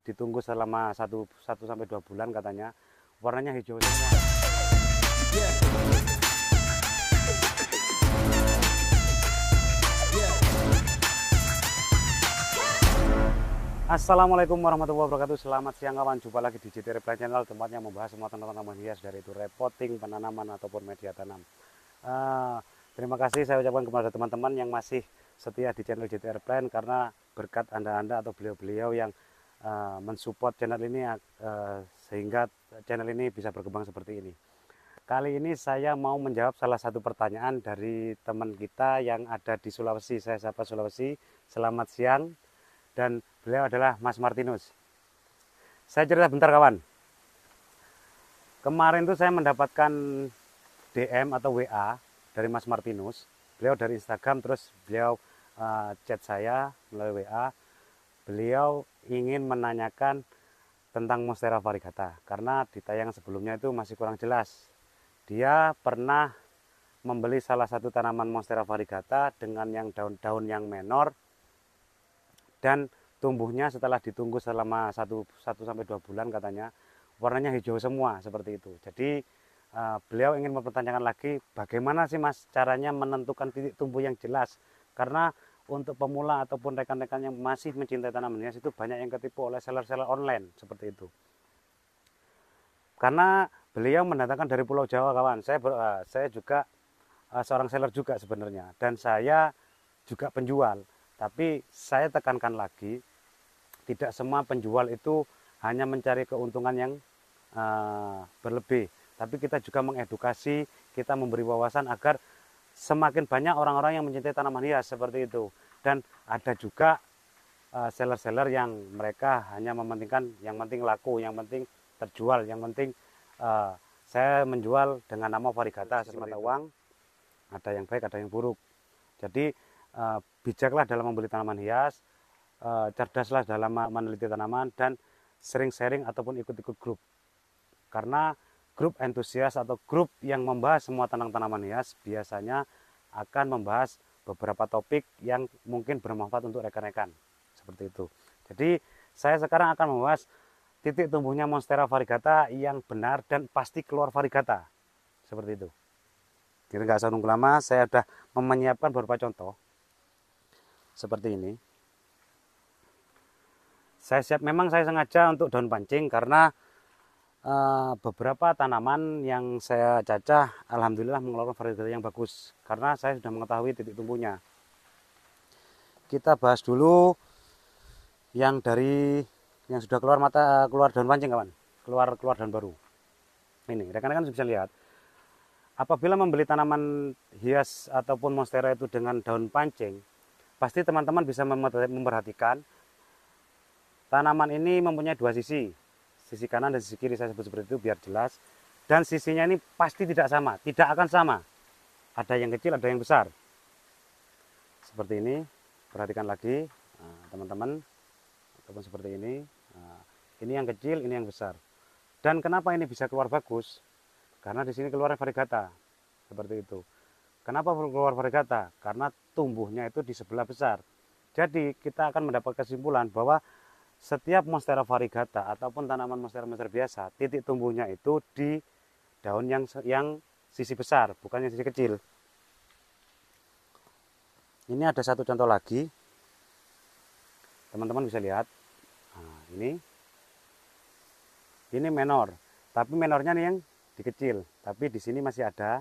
ditunggu selama 1 sampai 2 bulan katanya. Warnanya hijau semua. Assalamualaikum warahmatullahi wabarakatuh. Selamat siang kawan, jumpa lagi di JT Reply Channel, tempatnya membahas semua tentang tanaman hias, dari itu repotting, penanaman ataupun media tanam. Terima kasih saya ucapkan kepada teman-teman yang masih setia di channel JT Reply, karena berkat anda-anda atau beliau-beliau yang mensupport channel ini, sehingga channel ini bisa berkembang seperti ini. Kali ini saya mau menjawab salah satu pertanyaan dari teman kita yang ada di Sulawesi. Saya sapa Sulawesi, selamat siang. Dan beliau adalah Mas Martinus. Saya cerita bentar kawan. Kemarin tuh saya mendapatkan DM atau WA dari Mas Martinus. Beliau dari Instagram, terus beliau chat saya melalui WA. Beliau ingin menanyakan tentang Monstera variegata, karena di tayangan sebelumnya itu masih kurang jelas. Dia pernah membeli salah satu tanaman Monstera variegata dengan yang daun-daun yang menor, dan tumbuhnya setelah ditunggu selama 1 sampai 2 bulan katanya, warnanya hijau semua seperti itu. Jadi beliau ingin mempertanyakan lagi, bagaimana sih Mas caranya menentukan titik tumbuh yang jelas, karena untuk pemula ataupun rekan-rekan yang masih mencintai tanaman hias itu banyak yang ketipu oleh seller-seller online seperti itu. Karena beliau mendatangkan dari Pulau Jawa kawan, saya juga seorang seller juga sebenarnya, dan saya juga penjual. Tapi saya tekankan lagi, tidak semua penjual itu hanya mencari keuntungan yang berlebih. Tapi kita juga mengedukasi, kita memberi wawasan agar semakin banyak orang-orang yang mencintai tanaman hias seperti itu. Dan ada juga seller-seller yang mereka hanya mementingkan yang penting laku, yang penting terjual, yang penting saya menjual dengan nama variegata semata uang. Ada yang baik, ada yang buruk. Jadi bijaklah dalam membeli tanaman hias, cerdaslah dalam meneliti tanaman, dan sering sharing ataupun ikut-ikut grup. Karena grup entusias atau grup yang membahas semua tentang tanaman hias biasanya akan membahas beberapa topik yang mungkin bermanfaat untuk rekan-rekan. Seperti itu. Jadi saya sekarang akan membahas titik tumbuhnya Monstera variegata yang benar dan pasti keluar variegata. Seperti itu. Jadi nggak usah nunggu lama, saya sudah menyiapkan beberapa contoh. Seperti ini. Memang saya sengaja untuk daun pancing, karena beberapa tanaman yang saya cacah alhamdulillah mengeluarkan varietas yang bagus, karena saya sudah mengetahui titik tumbuhnya. Kita bahas dulu yang sudah keluar daun pancing kawan, keluar daun baru. Ini rekan-rekan bisa lihat, apabila membeli tanaman hias ataupun monstera itu dengan daun pancing, pasti teman-teman bisa memperhatikan tanaman ini mempunyai dua sisi kanan dan sisi kiri. Saya sebut seperti itu biar jelas. Dan sisinya ini pasti tidak sama, tidak akan sama. Ada yang kecil, ada yang besar. Seperti ini, perhatikan lagi teman-teman, ataupun seperti ini. Ini yang kecil, ini yang besar. Dan kenapa ini bisa keluar bagus? Karena di sini keluar variegata, seperti itu. Kenapa keluar variegata? Karena tumbuhnya itu di sebelah besar. Jadi kita akan mendapat kesimpulan bahwa setiap Monstera variegata ataupun tanaman monstera biasa, titik tumbuhnya itu di daun yang sisi besar, bukan yang sisi kecil. Ini ada satu contoh lagi, teman-teman bisa lihat. Nah, ini menor, tapi menornya nih yang di kecil, tapi di sini masih ada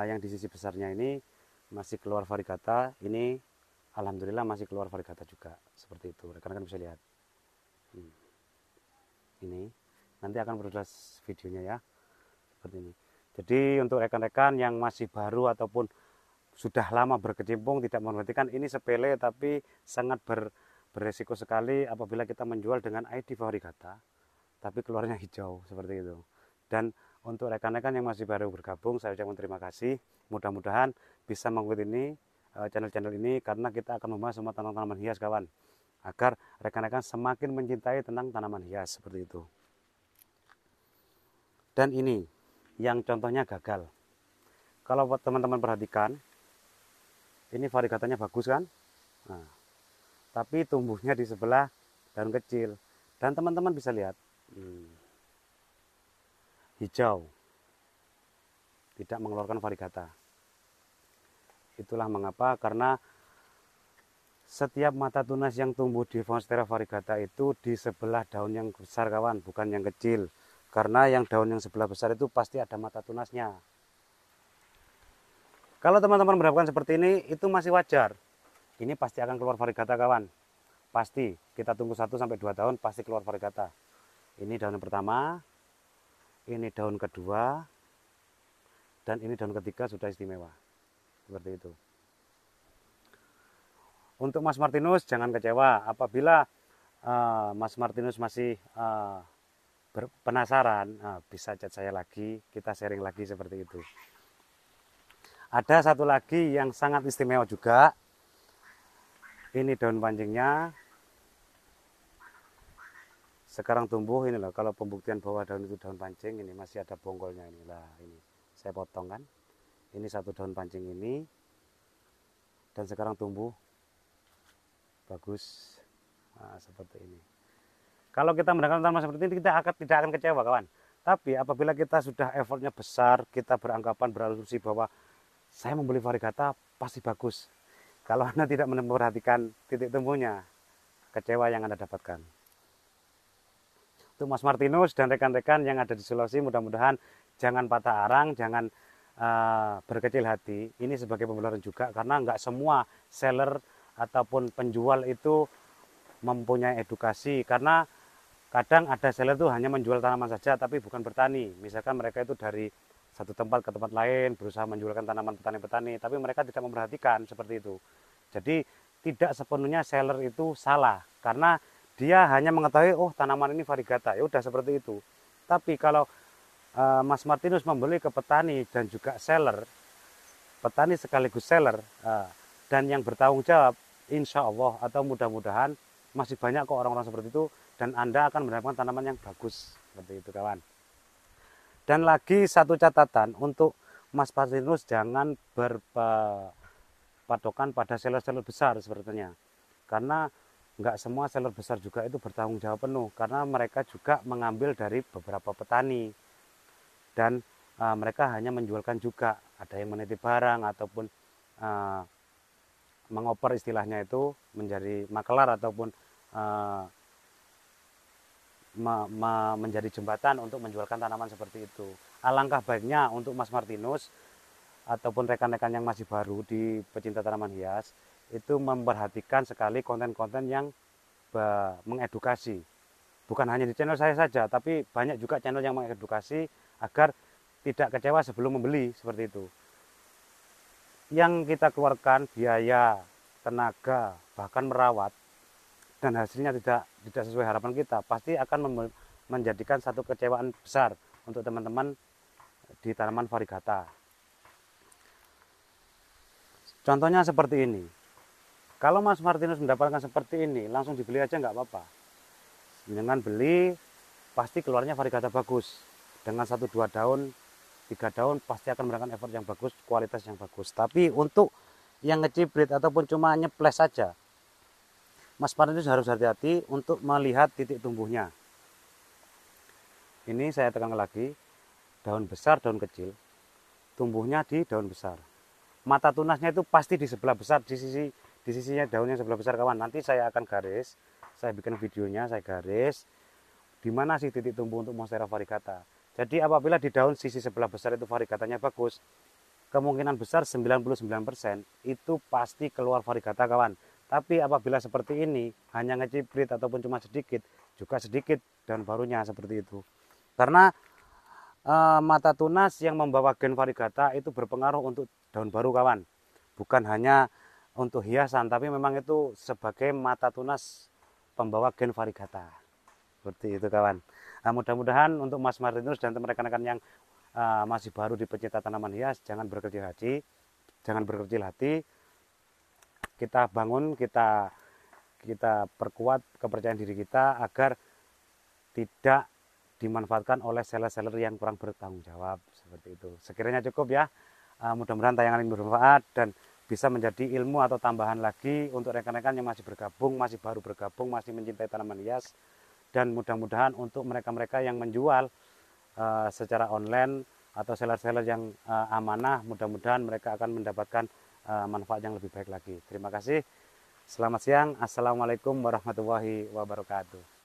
yang di sisi besarnya ini masih keluar variegata. Ini alhamdulillah masih keluar variegata juga, seperti itu. Rekan-rekan bisa lihat. Ini nanti akan berjelas videonya ya, seperti ini. Jadi untuk rekan-rekan yang masih baru ataupun sudah lama berkecimpung, tidak memperhatikan, ini sepele tapi sangat beresiko sekali apabila kita menjual dengan ID variegata tapi keluarnya hijau seperti itu. Dan untuk rekan-rekan yang masih baru bergabung, saya ucapkan terima kasih. Mudah-mudahan bisa mengikuti ini channel-channel ini, karena kita akan membahas semua tentang tanaman hias kawan, agar rekan-rekan semakin mencintai tentang tanaman hias seperti itu. Dan ini yang contohnya gagal. Kalau teman-teman perhatikan, ini variegatanya bagus kan? Nah, tapi tumbuhnya di sebelah daun kecil. Dan teman-teman bisa lihat hijau, tidak mengeluarkan variegata. Itulah mengapa, karena setiap mata tunas yang tumbuh di Monstera variegata itu di sebelah daun yang besar kawan, bukan yang kecil. Karena yang daun yang sebelah besar itu pasti ada mata tunasnya. Kalau teman-teman mendapatkan seperti ini, itu masih wajar. Ini pasti akan keluar variegata kawan. Pasti, kita tunggu 1 sampai 2 tahun pasti keluar variegata. Ini daun yang pertama, ini daun kedua, dan ini daun ketiga sudah istimewa. Seperti itu. Untuk Mas Martinus jangan kecewa. Apabila Mas Martinus masih penasaran, bisa chat saya lagi, kita sharing lagi seperti itu. Ada satu lagi yang sangat istimewa juga. Ini daun pancingnya. Sekarang tumbuh ini loh. Kalau pembuktian bahwa daun itu daun pancing, ini masih ada bonggolnya ini lah. Ini saya potong kan. Ini satu daun pancing ini. Dan sekarang tumbuh bagus. Nah, seperti ini. Kalau kita mendapatkan tanaman seperti ini, kita tidak akan kecewa kawan. Tapi apabila kita sudah effortnya besar, kita beranggapan berasumsi bahwa saya membeli variegata pasti bagus. Kalau Anda tidak memperhatikan titik tumbuhnya, kecewa yang Anda dapatkan. Untuk Mas Martinus dan rekan-rekan yang ada di Sulawesi, mudah-mudahan jangan patah arang, jangan berkecil hati. Ini sebagai pembelajaran juga, karena nggak semua seller ataupun penjual itu mempunyai edukasi. Karena kadang ada seller itu hanya menjual tanaman saja, tapi bukan bertani. Misalkan mereka itu dari satu tempat ke tempat lain, berusaha menjualkan tanaman petani-petani, tapi mereka tidak memperhatikan seperti itu. Jadi tidak sepenuhnya seller itu salah, karena dia hanya mengetahui, oh tanaman ini variegata, ya udah seperti itu. Tapi kalau Mas Martinus membeli ke petani dan juga seller, petani sekaligus seller, dan yang bertanggung jawab, insya Allah atau mudah-mudahan masih banyak kok orang-orang seperti itu, dan Anda akan mendapatkan tanaman yang bagus, seperti itu kawan. Dan lagi satu catatan untuk Mas Martinus, jangan berpatokan pada seller-seller besar sepertinya, karena nggak semua seller besar juga itu bertanggung jawab penuh, karena mereka juga mengambil dari beberapa petani dan mereka hanya menjualkan juga, ada yang menitip barang ataupun mengoper istilahnya itu menjadi makelar ataupun menjadi jembatan untuk menjualkan tanaman seperti itu. Alangkah baiknya untuk Mas Martinus ataupun rekan-rekan yang masih baru di pecinta tanaman hias itu memperhatikan sekali konten-konten yang mengedukasi. Bukan hanya di channel saya saja, tapi banyak juga channel yang mengedukasi agar tidak kecewa sebelum membeli, seperti itu. Yang kita keluarkan biaya, tenaga, bahkan merawat, dan hasilnya tidak sesuai harapan kita, pasti akan menjadikan satu kecewaan besar untuk teman-teman di tanaman variegata. Contohnya seperti ini. Kalau Mas Martinus mendapatkan seperti ini, langsung dibeli aja nggak apa-apa. Dengan beli, pasti keluarnya variegata bagus. Dengan 1-2 daun, 3 daun, pasti akan mendapatkan effort yang bagus, kualitas yang bagus. Tapi untuk yang ngecibrit ataupun cuma nyeples saja, Mas Martinus harus hati-hati untuk melihat titik tumbuhnya. Ini saya tekan lagi, daun besar, daun kecil, tumbuhnya di daun besar. Mata tunasnya itu pasti di sebelah besar, di sisinya daunnya sebelah besar kawan. Nanti saya akan garis, saya bikin videonya, saya garis, di mana sih titik tumbuh untuk Monstera variegata. Jadi apabila di daun sisi sebelah besar itu variegatanya bagus, kemungkinan besar 99% itu pasti keluar variegata kawan. Tapi apabila seperti ini, hanya ngeciprit ataupun cuma sedikit, juga sedikit daun barunya seperti itu. Karena mata tunas yang membawa gen variegata itu berpengaruh untuk daun baru kawan. Bukan hanya untuk hiasan, tapi memang itu sebagai mata tunas pembawa gen variegata. Seperti itu kawan. Nah, mudah-mudahan untuk Mas Martinus dan rekan-rekan yang masih baru di pecinta tanaman hias, jangan berkecil hati, kita bangun, kita perkuat kepercayaan diri kita agar tidak dimanfaatkan oleh seller-seller yang kurang bertanggung jawab, seperti itu. Sekiranya cukup ya, mudah-mudahan tayangan ini bermanfaat dan bisa menjadi ilmu atau tambahan lagi untuk rekan-rekan yang masih bergabung, masih baru bergabung, masih mencintai tanaman hias. dan mudah-mudahan untuk mereka-mereka yang menjual secara online atau seller-seller yang amanah, mudah-mudahan mereka akan mendapatkan manfaat yang lebih baik lagi. Terima kasih. Selamat siang. Assalamualaikum warahmatullahi wabarakatuh.